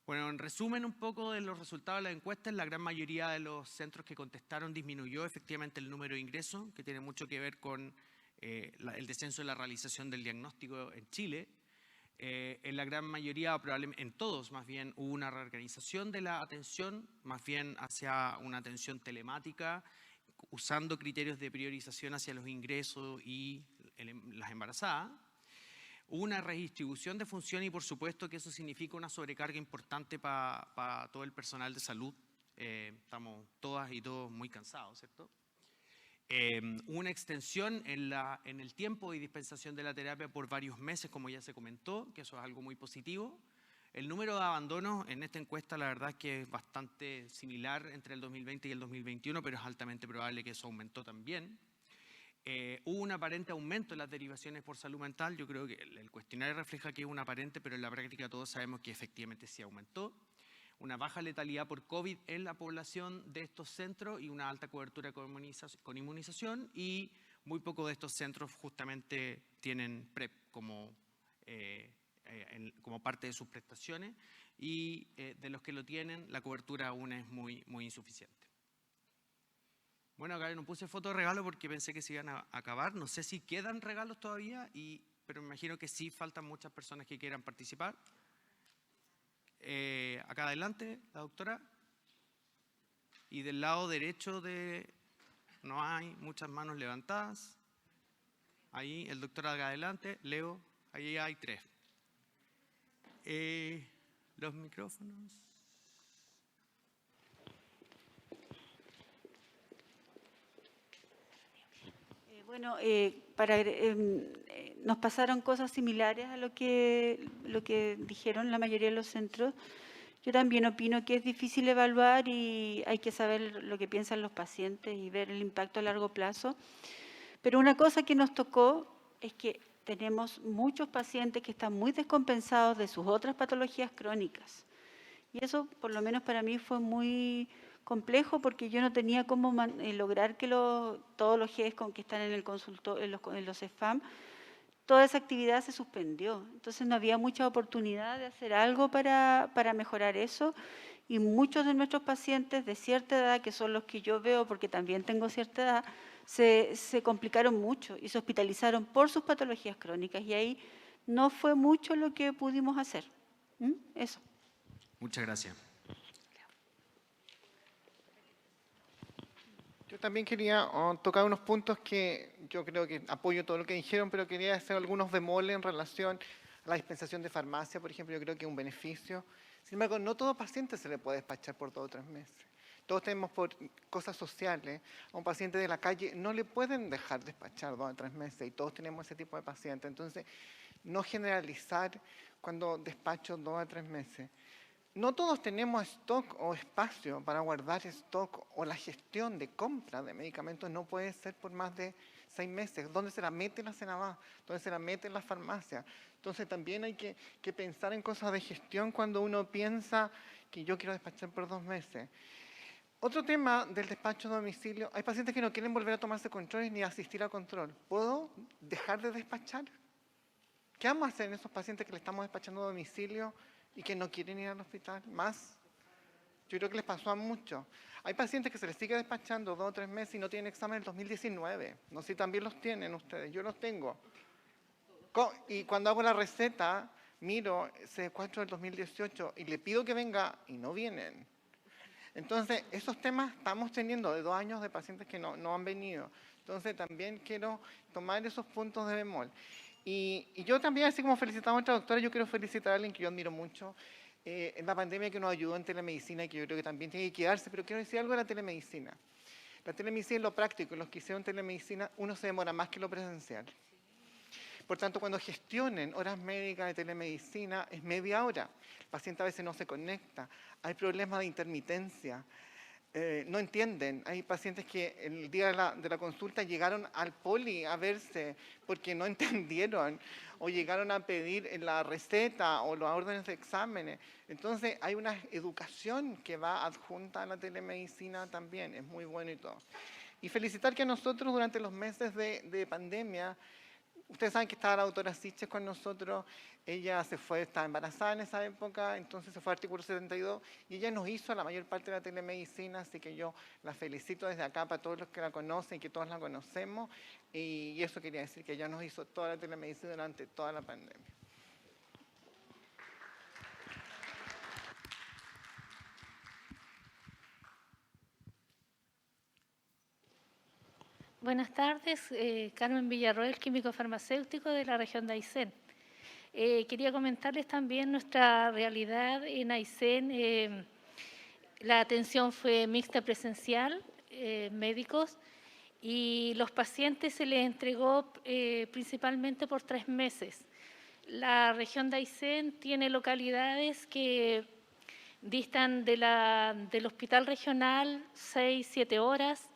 Bueno, en resumen un poco de los resultados de la encuesta, la gran mayoría de los centros que contestaron disminuyó efectivamente el número de ingresos, que tiene mucho que ver con el descenso de la realización del diagnóstico en Chile. En la gran mayoría, probablemente en todos más bien, hubo una reorganización de la atención, más bien hacia una atención telemática, usando criterios de priorización hacia los ingresos y las embarazadas. Hubo una redistribución de funciones y por supuesto que eso significa una sobrecarga importante para todo el personal de salud. Estamos todas y todos muy cansados, ¿cierto? Hubo una extensión en el tiempo y dispensación de la terapia por varios meses, como ya se comentó, que eso es algo muy positivo. El número de abandonos en esta encuesta la verdad es que es bastante similar entre el 2020 y el 2021, pero es altamente probable que eso aumentó también. Hubo un aparente aumento en las derivaciones por salud mental. Yo creo que el cuestionario refleja que es un aparente, pero en la práctica todos sabemos que efectivamente sí aumentó. Una baja letalidad por COVID en la población de estos centros y una alta cobertura con inmunización, y muy pocos de estos centros justamente tienen PrEP como parte de sus prestaciones, y de los que lo tienen la cobertura aún es muy insuficiente. Bueno, acá no puse foto de regalo porque pensé que se iban a acabar. No sé si quedan regalos todavía, pero me imagino que sí faltan muchas personas que quieran participar. Acá adelante, la doctora. Y del lado derecho no hay muchas manos levantadas. Ahí, el doctor acá adelante. Leo, ahí hay 3. Los micrófonos. Bueno, nos pasaron cosas similares a lo que dijeron la mayoría de los centros. Yo también opino que es difícil evaluar y hay que saber lo que piensan los pacientes y ver el impacto a largo plazo. Pero una cosa que nos tocó es que tenemos muchos pacientes que están muy descompensados de sus otras patologías crónicas. Y eso, por lo menos para mí, fue muy complejo porque yo no tenía cómo lograr que todos los GES que están en el consultorio, en los CEFAM, toda esa actividad se suspendió. Entonces no había mucha oportunidad de hacer algo para mejorar eso, y muchos de nuestros pacientes de cierta edad, que son los que yo veo porque también tengo cierta edad, se complicaron mucho y se hospitalizaron por sus patologías crónicas, y ahí no fue mucho lo que pudimos hacer. Eso. Muchas gracias. Yo también quería tocar unos puntos que yo creo que apoyo todo lo que dijeron, pero quería hacer algunos bemoles en relación a la dispensación de farmacia, por ejemplo. Yo creo que es un beneficio. Sin embargo, no todo paciente se le puede despachar por 2 o 3 meses. Todos tenemos por cosas sociales. A un paciente de la calle no le pueden dejar despachar 2 o 3 meses, y todos tenemos ese tipo de pacientes. Entonces, no generalizar cuando despacho 2 a 3 meses. No todos tenemos stock o espacio para guardar stock, o la gestión de compra de medicamentos no puede ser por más de 6 meses. ¿Dónde se la mete la Senabá? ¿Dónde se la mete en la farmacia? Entonces también hay que pensar en cosas de gestión cuando uno piensa que yo quiero despachar por 2 meses. Otro tema del despacho a domicilio: hay pacientes que no quieren volver a tomarse controles ni asistir a control. ¿Puedo dejar de despachar? ¿Qué vamos a hacer en esos pacientes que le estamos despachando a domicilio y que no quieren ir al hospital más? Yo creo que les pasó a muchos. Hay pacientes que se les sigue despachando 2 o 3 meses y no tienen examen del 2019. No sé si también los tienen ustedes, yo los tengo. Y cuando hago la receta, miro CD4 del 2018 y le pido que venga y no vienen. Entonces, esos temas estamos teniendo de 2 años de pacientes que no han venido. Entonces, también quiero tomar esos puntos de bemol. Y yo también, así como felicitamos a nuestra doctora, yo quiero felicitar a alguien que yo admiro mucho, en la pandemia, que nos ayudó en telemedicina y que yo creo que también tiene que quedarse, pero quiero decir algo de la telemedicina. La telemedicina es lo práctico. Los que hicieron telemedicina, uno se demora más que lo presencial. Por tanto, cuando gestionen horas médicas de telemedicina, es media hora. El paciente a veces no se conecta, hay problemas de intermitencia. no entienden. Hay pacientes que el día de la consulta llegaron al poli a verse porque no entendieron o llegaron a pedir la receta o las órdenes de exámenes. Entonces hay una educación que va adjunta a la telemedicina también, es muy bueno y todo. Y felicitar que nosotros durante los meses de pandemia, ustedes saben que estaba la doctora Siches con nosotros, ella se fue, estaba embarazada en esa época, entonces se fue a Artículo 72 y ella nos hizo la mayor parte de la telemedicina, así que yo la felicito desde acá para todos los que la conocen y que todos la conocemos, y eso quería decir que ella nos hizo toda la telemedicina durante toda la pandemia. Buenas tardes, Carmen Villarroel, químico farmacéutico de la región de Aysén. Quería comentarles también nuestra realidad en Aysén. La atención fue mixta presencial, médicos, y los pacientes se les entregó principalmente por 3 meses. La región de Aysén tiene localidades que distan del hospital regional 6-7 horas.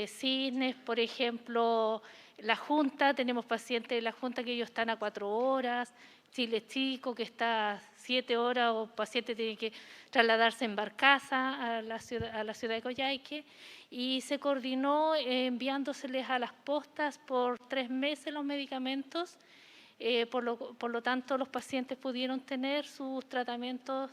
Cisnes, por ejemplo, La Junta, tenemos pacientes de La Junta que ellos están a 4 horas, Chile Chico que está a 7 horas, o pacientes tienen que trasladarse en barcaza a la ciudad de Coyhaique, y se coordinó enviándoseles a las postas por 3 meses los medicamentos, por lo tanto los pacientes pudieron tener sus tratamientos.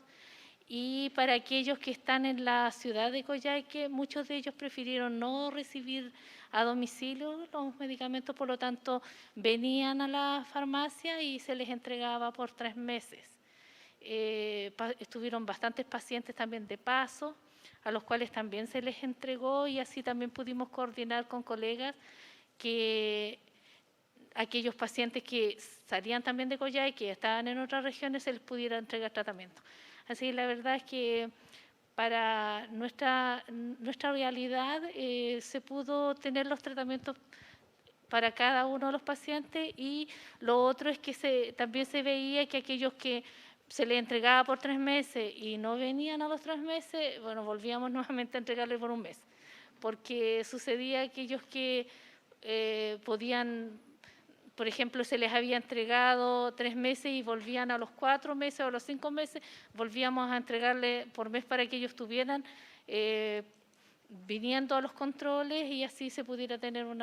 Y para aquellos que están en la ciudad de Coyhaique, muchos de ellos prefirieron no recibir a domicilio los medicamentos, por lo tanto venían a la farmacia y se les entregaba por 3 meses. Estuvieron bastantes pacientes también de paso, a los cuales también se les entregó, y así también pudimos coordinar con colegas que aquellos pacientes que salían también de Coyhaique, que estaban en otras regiones, se les pudiera entregar tratamiento. Así que la verdad es que para nuestra realidad se pudo tener los tratamientos para cada uno de los pacientes, y lo otro es que también se veía que aquellos que se les entregaba por 3 meses y no venían a los 3 meses, bueno, volvíamos nuevamente a entregarles por 1 mes, porque sucedía aquellos que podían... Por ejemplo, se les había entregado 3 meses y volvían a los 4 meses o a los 5 meses, volvíamos a entregarle por mes para que ellos estuvieran viniendo a los controles, y así se pudiera tener el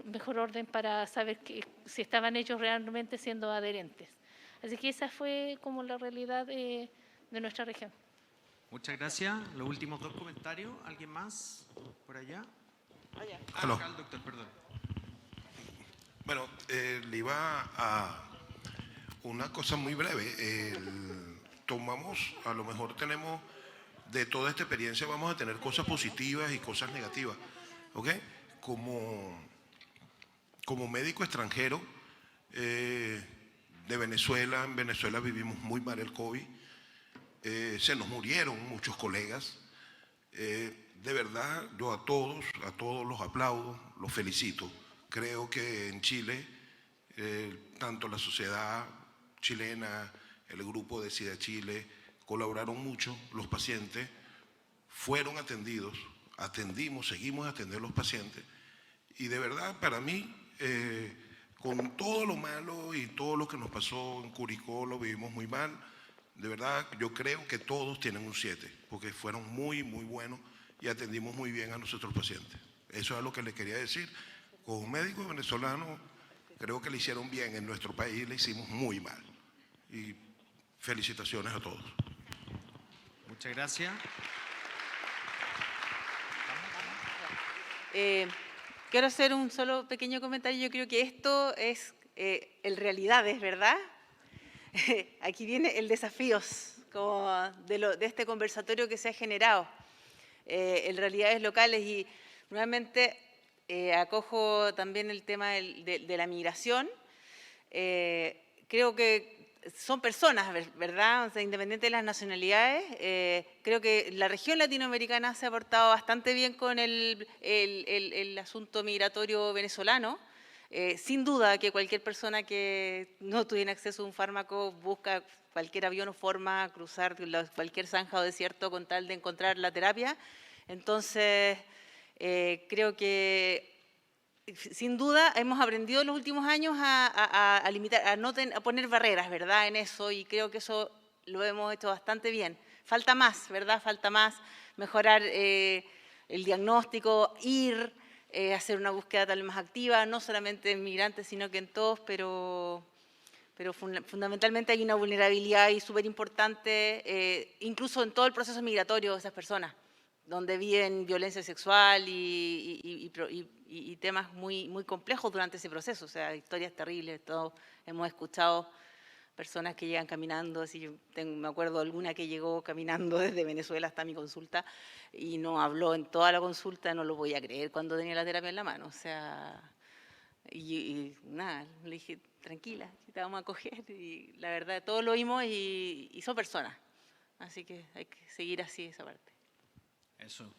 mejor orden para saber si estaban ellos realmente siendo adherentes. Así que esa fue como la realidad de nuestra región. Muchas gracias. Los últimos 2 comentarios. ¿Alguien más por allá? Aló. Acá el doctor, perdón. Bueno, le iba a una cosa muy breve. A lo mejor tenemos, de toda esta experiencia vamos a tener cosas positivas y cosas negativas, ¿ok? Como médico extranjero de Venezuela, en Venezuela vivimos muy mal el COVID, se nos murieron muchos colegas. De verdad, yo a todos los aplaudo, los felicito. Creo que en Chile, tanto la sociedad chilena, el grupo de SIDA Chile, colaboraron mucho, los pacientes fueron atendidos, seguimos atendiendo a los pacientes, y de verdad para mí, con todo lo malo y todo lo que nos pasó en Curicó, lo vivimos muy mal, de verdad yo creo que todos tienen un 7, porque fueron muy, muy buenos y atendimos muy bien a nuestros pacientes. Eso es lo que les quería decir. Con un médico venezolano, creo que le hicieron bien. En nuestro país le hicimos muy mal. Y felicitaciones a todos. Muchas gracias. Quiero hacer un solo pequeño comentario. Yo creo que esto es el realidades, ¿verdad? Aquí viene el desafíos como de este conversatorio que se ha generado en realidades locales, y nuevamente acojo también el tema de la migración. Creo que son personas, ¿verdad? O sea, independiente de las nacionalidades, creo que la región latinoamericana se ha portado bastante bien con el asunto migratorio venezolano. Sin duda que cualquier persona que no tuviera acceso a un fármaco busca cualquier avión o forma cruzar cualquier zanja o desierto con tal de encontrar la terapia. Entonces, creo que sin duda hemos aprendido en los últimos años a limitar, a poner barreras, ¿verdad?, en eso, y creo que eso lo hemos hecho bastante bien. Falta más, ¿verdad? Falta más mejorar el diagnóstico, hacer una búsqueda tal vez más activa, no solamente en migrantes, sino que en todos, pero fundamentalmente hay una vulnerabilidad ahí súper importante, incluso en todo el proceso migratorio de esas personas, donde viven violencia sexual y temas muy, muy complejos durante ese proceso, o sea, historias terribles. Todos hemos escuchado personas que llegan caminando, así me acuerdo de alguna que llegó caminando desde Venezuela hasta mi consulta y no habló en toda la consulta, no lo voy a creer cuando tenía la terapia en la mano, o sea, y nada, le dije, tranquila, te vamos a coger, y la verdad, todos lo oímos y son personas, así que hay que seguir así esa parte. Eso.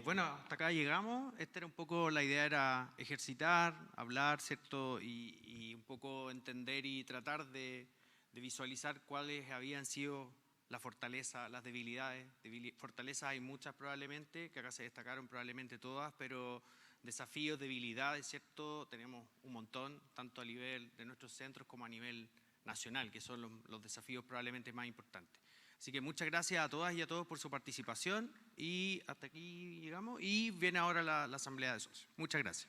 Bueno, hasta acá llegamos. Esta era un poco, la idea era ejercitar, hablar, ¿cierto? Y un poco entender y tratar de visualizar cuáles habían sido las fortalezas, las debilidades. Fortalezas hay muchas probablemente, que acá se destacaron probablemente todas, pero desafíos, debilidades, ¿cierto? Tenemos un montón, tanto a nivel de nuestros centros como a nivel nacional, que son los desafíos probablemente más importantes. Así que muchas gracias a todas y a todos por su participación y hasta aquí llegamos y viene ahora la asamblea de socios. Muchas gracias.